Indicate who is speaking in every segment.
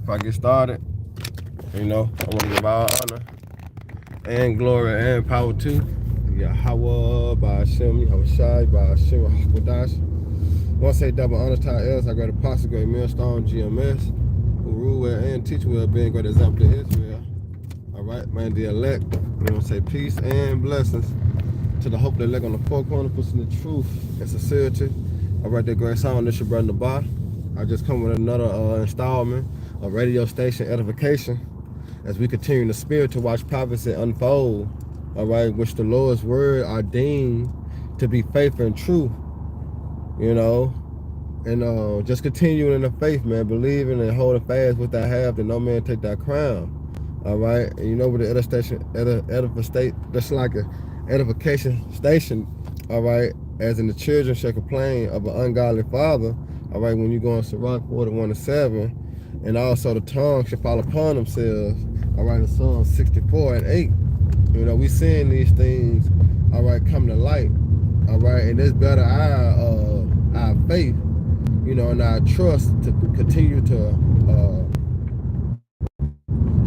Speaker 1: If I get started, I want to give all honor and glory and power to Yahweh, Ba'ashem, Yahushai, Ba'ashem, Hakodash. I want to say double honor to our elders, our great apostle, great millstone, GMS, who rule well and teach well, being great example to Israel. All right, man, the elect. We want to say peace and blessings to the hope that elect on the four corners, pushing the truth and sincerity. All right, that great song, this your brother Bar. I just come with another installment of radio station Edification as we continue in the spirit to watch prophecy unfold, all right, which the Lord's word are deemed to be faithful and true, and just continuing in the faith, man, believing and holding fast what I have, that no man take that crown, all right. And with the edification station, all right, as in the children shall complain of an ungodly father, all right, when you go in Sirach 41:7, and also the tongue shall fall upon themselves, all right, in Psalm 64:8. We seeing these things, all right, come to light, all right, and it's better our faith, and our trust to continue to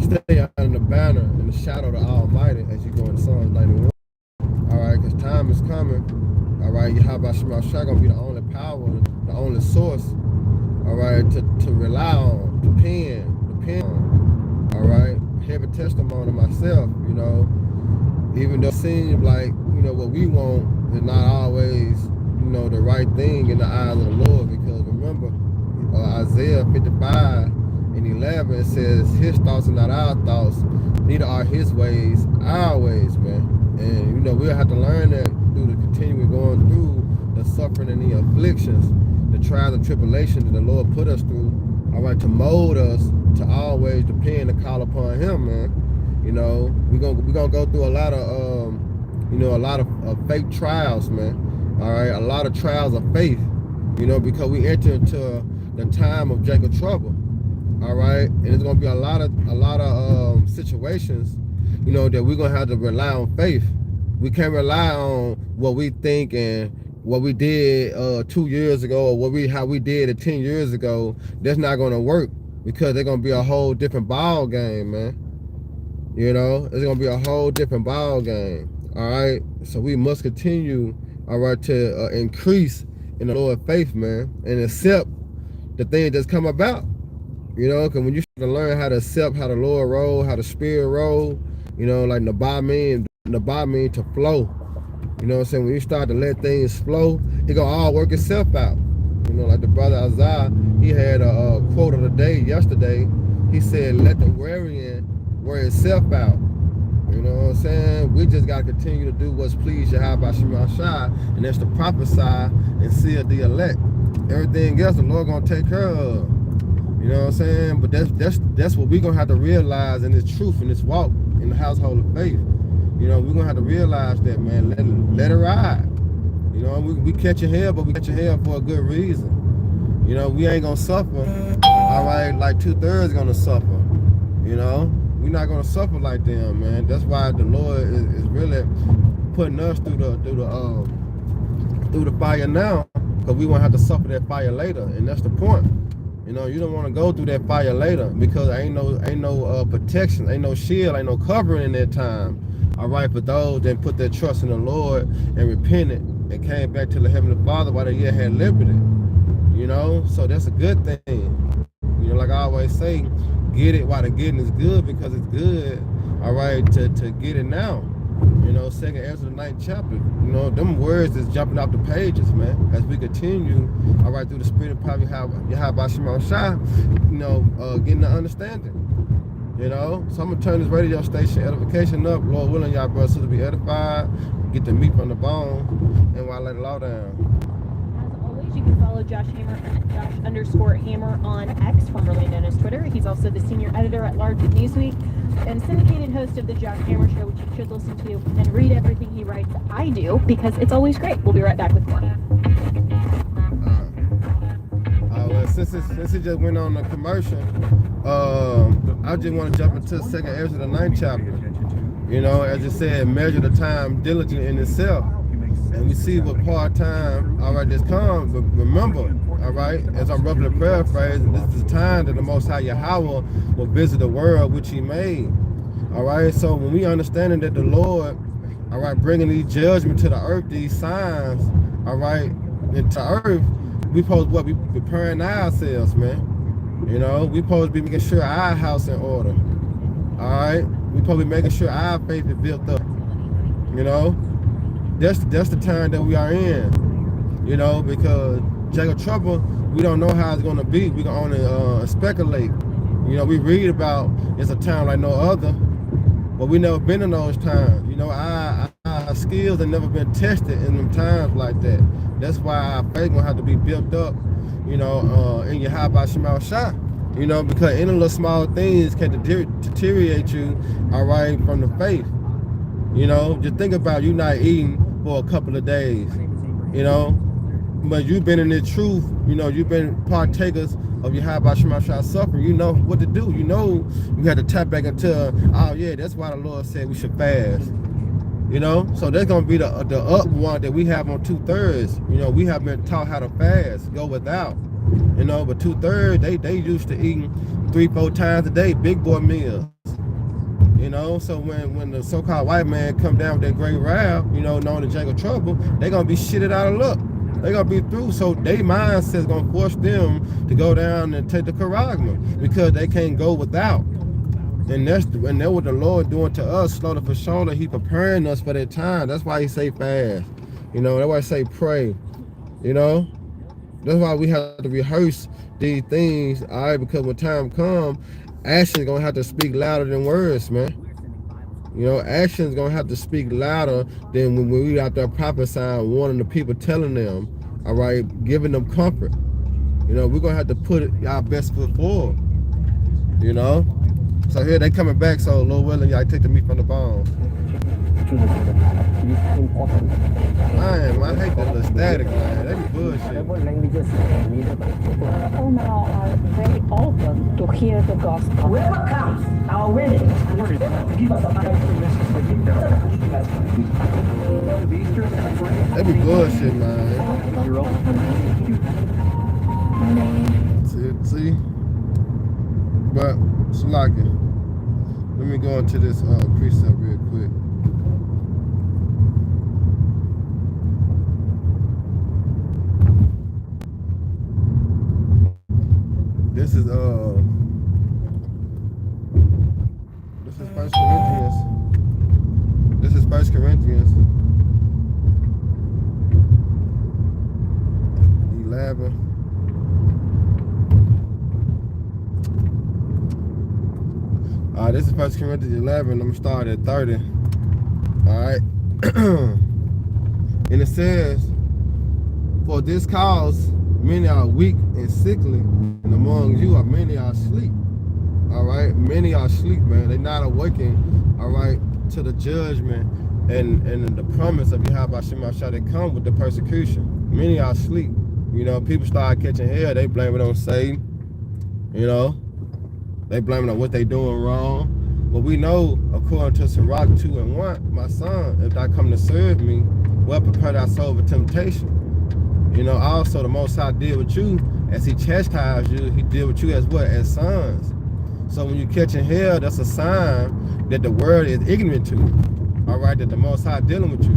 Speaker 1: stay under the banner in the shadow of the Almighty as you go in Psalm 91. All right, because time is coming. All right, Yahweh Shema Shah gonna be the only power, the only source. All right, to rely on, depend on. All right, heavy testimony myself. Even though it seems like what we want is not always the right thing in the eyes of the Lord. Because remember, Isaiah 55:11 it says, "His thoughts are not our thoughts, neither are His ways our ways, man." And we'll have to learn that through the continuing going through the suffering and the afflictions, the trials and tribulations that the Lord put us through, all right, to mold us to always depend and call upon Him, man. We're gonna go through a lot of fake trials, man. All right, a lot of trials of faith, because we enter into the time of Jacob trouble. All right, and it's gonna be a lot of situations, that we're gonna have to rely on faith. We can't rely on what we think and what we did 2 years ago, or how we did it 10 years ago. That's not gonna work, because they're gonna be a whole different ball game, man. It's gonna be a whole different ball game. All right, so we must continue, all right, to increase in the Lord faith, man, and accept the things that's come about. Because when you start to learn how to accept how the Lord roll, how the Spirit roll, like Nabah mean to flow. What I'm saying? When you start to let things flow, it gonna all work itself out. Like the brother Isaiah, he had a quote of the day yesterday. He said, "Let the wearying wear itself out." You know what I'm saying? We just gotta continue to do what's pleased Yahweh Shema Shai, and that's to prophesy and seal the elect. Everything else the Lord gonna take care of. You know what I'm saying? But that's what we're gonna have to realize in this truth, in this walk, in the household of faith. We're gonna have to realize that, man. Let it ride. We catch your hell, but we catch your hell for a good reason. We ain't gonna suffer, all right, like 2/3 gonna suffer. We're not gonna suffer like them, man. That's why the Lord is really putting us through the fire now, because we won't have to suffer that fire later, and that's the point. You don't want to go through that fire later, because ain't no protection, ain't no shield, ain't no covering in that time. All right, for those that put their trust in the Lord and repented and came back to the Heavenly Father while they yet had liberty. So that's a good thing. Like I always say, get it while the getting is good, because it's good, all right, to get it now. 2nd Ezra 9th chapter, them words is jumping off the pages, man, as we continue, all right, through the spirit of probably Yahweh Shema Shai, getting the understanding. So I'm gonna turn this radio station Edification up. Lord willing, y'all brothers to be edified, get the meat from the bone, and while I let it all down.
Speaker 2: You can follow Josh Hammer at Josh_Hammer on X, formerly known as Twitter. He's also the senior editor at large at Newsweek and syndicated host of the Josh Hammer Show, which you should listen to and read everything he writes. I do, because it's always great. We'll be right back with more.
Speaker 1: Well, since it just went on the commercial, I just want to jump into 2nd Ezra the 9th chapter. As it said, measure the time diligently in itself. And we see what part-time, all right, this comes. But remember, all right, as I'm roughly paraphrasing, this is the time that the Most High Yahweh will visit the world which He made. All right, so when we understanding that the Lord, all right, bringing these judgment to the earth, these signs, all right, into earth, we supposed to be preparing ourselves, man. You know, we supposed to be making sure our house in order. All right, we supposed to be making sure our faith is built up. You know, that's the time that we are in. You know, because Jacob trouble, we don't know how it's gonna be. We can only speculate. You know, we read about it's a time like no other, but we never been in those times. You know, our skills have never been tested in them times like that. That's why our faith gonna have to be built up. You know, in your Yahweh Shema Shah. You know, because any little small things can deteriorate you, all right, from the faith. You know, just think about you not eating for a couple of days. You know, but you've been in the truth. You know, you've been partakers of your Yahweh Shema Shah suffering. You know what to do. You know you have to tap back into, oh yeah, that's why the Lord said we should fast. You know, so there's gonna be the up one that we have on 2/3. You know, we have been taught how to fast, go without. You know, but 2/3 they used to eating 3-4 times a day, big boy meals. You know, so when the so-called white man come down with that great wrath, you know, knowing the Jacob trouble, they gonna be shitted out of luck. They gonna be through. So their mindset's gonna force them to go down and take the charagma because they can't go without. And that's what the Lord doing to us, slowly for shoulder. He preparing us for that time. That's why He say fast. You know, that's why He say pray. You know, that's why we have to rehearse these things. All right, because when time comes, action's gonna have to speak louder than words, man. You know, action's gonna have to speak louder than when we out there prophesying, warning the people, telling them, all right, giving them comfort. You know, we're gonna have to put our best foot forward. You know. So here they coming back, so Lord willing, y'all take the meat from the bone. Man, I hate that little static, man. That be bullshit.
Speaker 3: People now are very open to hear the gospel.
Speaker 4: Whoever comes, our wedding, give us a
Speaker 1: That be bullshit, man. See? But, Salaki, let me go into this precept real quick. This is 1 Corinthians. This is 1 Corinthians 11. This is 1 Corinthians 11. I'm gonna start at 30. All right. And it says, "For this cause many are weak and sickly, and among you are many are asleep." All right, many are asleep, man. They're not awakened. All right, to the judgment and the promise of Yahweh Shema Shah that come with the persecution. Many are asleep. You know, people start catching hell. They blame it on Satan. You know. They blame it on what they doing wrong. But we know, according to Sirach 2:1, my son, if thou come to serve me, well prepare thy soul for temptation. You know, also the Most High deal with you as He chastised you. He deal with you as what? As sons. So when you catching hell, that's a sign that the world is ignorant to you. All right, that the Most High dealing with you.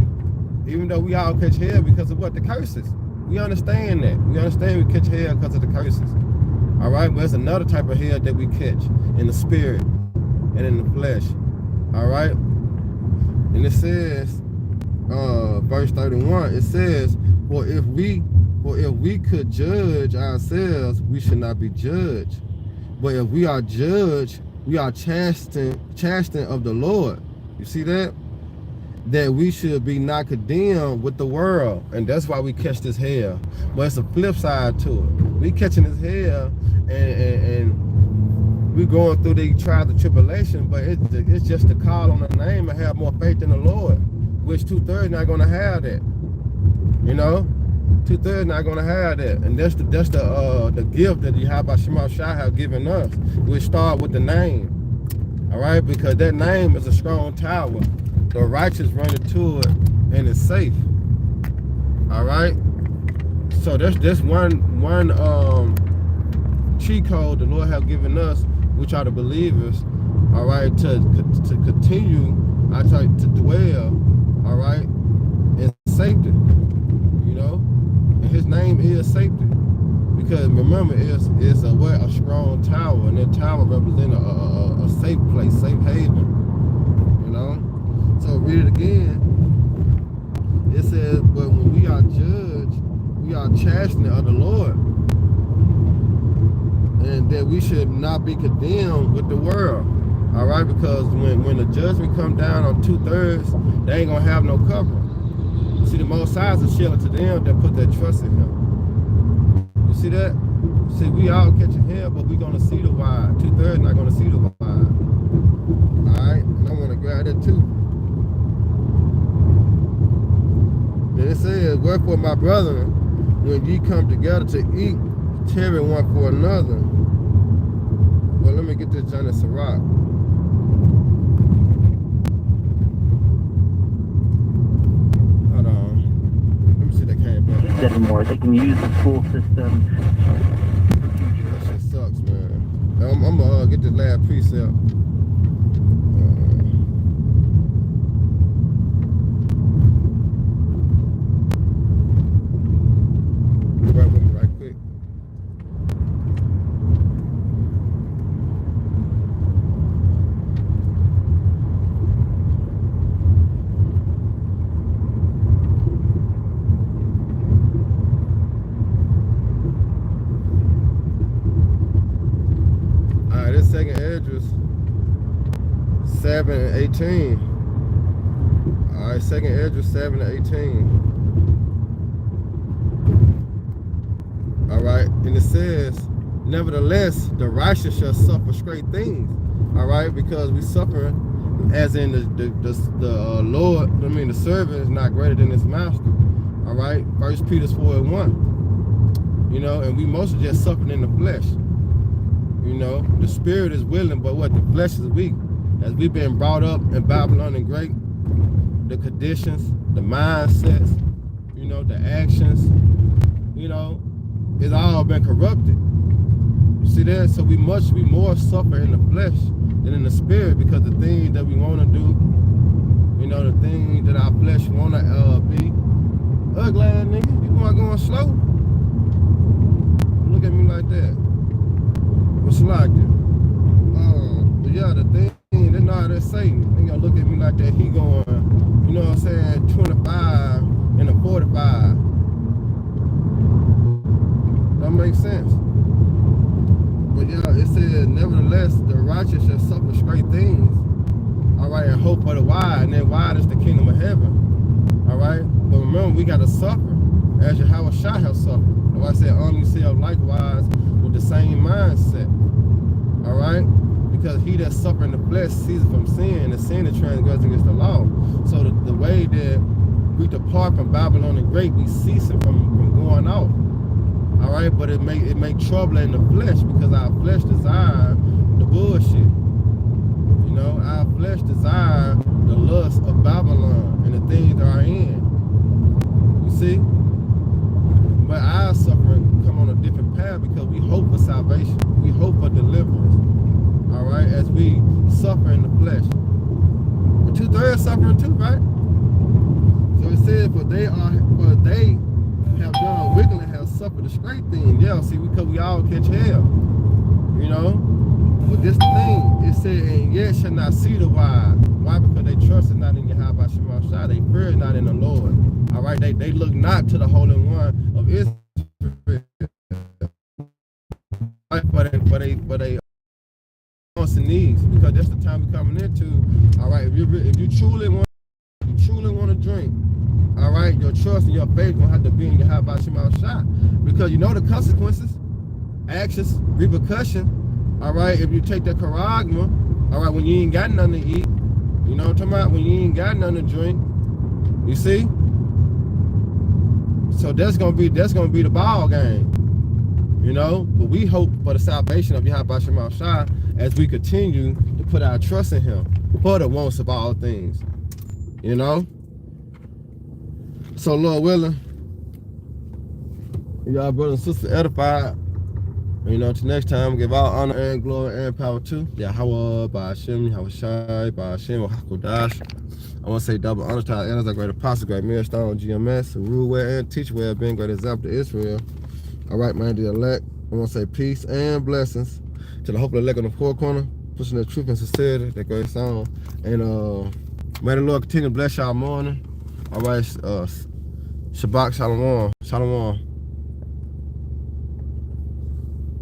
Speaker 1: Even though we all catch hell because of what? The curses. We understand that. We understand we catch hell because of the curses. All right, but there's another type of hell that we catch in the spirit and in the flesh. All right, and it says, verse 31. It says, "For if we could judge ourselves, we should not be judged. But if we are judged, we are chastened of the Lord." You see that? That we should be not condemned with the world, and that's why we catch this hell. But it's a flip side to it. We catching this hell, and we going through the trials and tribulation, but it's just to call on the name and have more faith in the Lord, which 2/3 not gonna have that. You know, 2/3 not gonna have that, and that's the gift that Yahweh Shema Shah have given us. We start with the name, all right, because that name is a strong tower. The righteous run into it and it's safe. All right. So that's one cheat code the Lord have given us, which are the believers, all right, to continue, to dwell, all right, in safety, you know, and His name is safety, because remember, it's a strong tower, and that tower represents a safe place, safe haven, you know. So read it again. It says, but when we are judged, we are chastening of the Lord, and that we should not be condemned with the world. All right, because when the judgment come down on 2/3, they ain't gonna have no covering. See, the Most High is a shelter to them that put their trust in Him. You see that? See, we all catching hell, but we gonna see the wide. 2/3 not gonna see the wide. All right, and I want to grab that too. And it says, wherefore, my brethren, when ye come together to eat, tarry one for another. Well, let me get this John and Sirach. Hold on. Let me see that came back.
Speaker 5: 7 more. They can use the school system.
Speaker 1: That shit sucks, man. I'm gonna get this last precept. Right with me right quick. Alright, this second address 7 and 18. Alright, second address 7 and 18. All right, and it says, nevertheless, the righteous shall suffer great things. All right, because we suffer, as in the Lord. I mean, the servant is not greater than his master. All right, 1 Peter 4:1. You know, and we mostly just suffering in the flesh. You know, the spirit is willing, but what, the flesh is weak. As we've been brought up in Babylon the Great, the conditions, the mindsets, you know, the actions, you know, it's all been corrupted. You see that? So we must be more suffer in the flesh than in the spirit, because the things that we want to do, you know, the things that our flesh want to be. Ugly ass nigga, you going slow? Look at me like that. What's like it? But yeah, the thing, that's Satan. They gonna look at me like that. He going, you know what I'm saying, 25 and a 45. That makes sense. But yeah, it says, nevertheless, the righteous shall suffer great things. All right, and hope for the wide, and then wide is the kingdom of heaven. All right, but remember, we got to suffer as Yahweh Shai has suffered. That's why I said, arm yourself likewise with the same mindset. All right, because he that suffer in the flesh ceases from sin, and sin is transgressing against the law. So the way that we depart from Babylon the Great, we cease it from going out. All right, but it make trouble in the flesh, because our flesh desire the bullshit. You know, our flesh desire the lust of Babylon and the things that are in. You see? But our suffering come on a different path, because we hope for salvation. We hope for deliverance. All right, as we suffer in the flesh. But 2/3 suffering too, right? So it says, for they have done wickedly, have suffered a great thing. Yeah, see, because we all catch hell. You know? But this thing, it said, and yet shall not see the wide. Why? Because they trusted not in Yahweh Shema Shai. They feared not in the Lord. All right, they look not to the Holy One of Israel. But they wants and needs, because that's the time we're coming into. All right, if you truly want to drink, all right, your trust and your faith gonna have to be in Yahweh Shema Shai, because you know the consequences, actions, repercussion. All right, if you take the charagma, all right, when you ain't got nothing to eat, you know what I'm talking about, when you ain't got nothing to drink, you see? So that's gonna be the ball game, you know. But we hope for the salvation of Yahweh Shema Shai as we continue to put our trust in Him for the wants of all things, you know. So Lord willing, Y'all brothers and sisters edified. You know, till next time, give all honor and glory and power to Yahweh, Ba'ashem, Yahweh Shai, Ba'ashem, Hakodash. I want to say double honor to our elders, our great apostle, great millstone, GMS, rule well and teach well, being great example to Israel. All right, man, the elect. I want to say peace and blessings to the hope of the elect on the four corner, pushing the truth and sincerity, that great song. And may the Lord continue to bless y'all morning. All right, Shabbat Shalom. Shalom.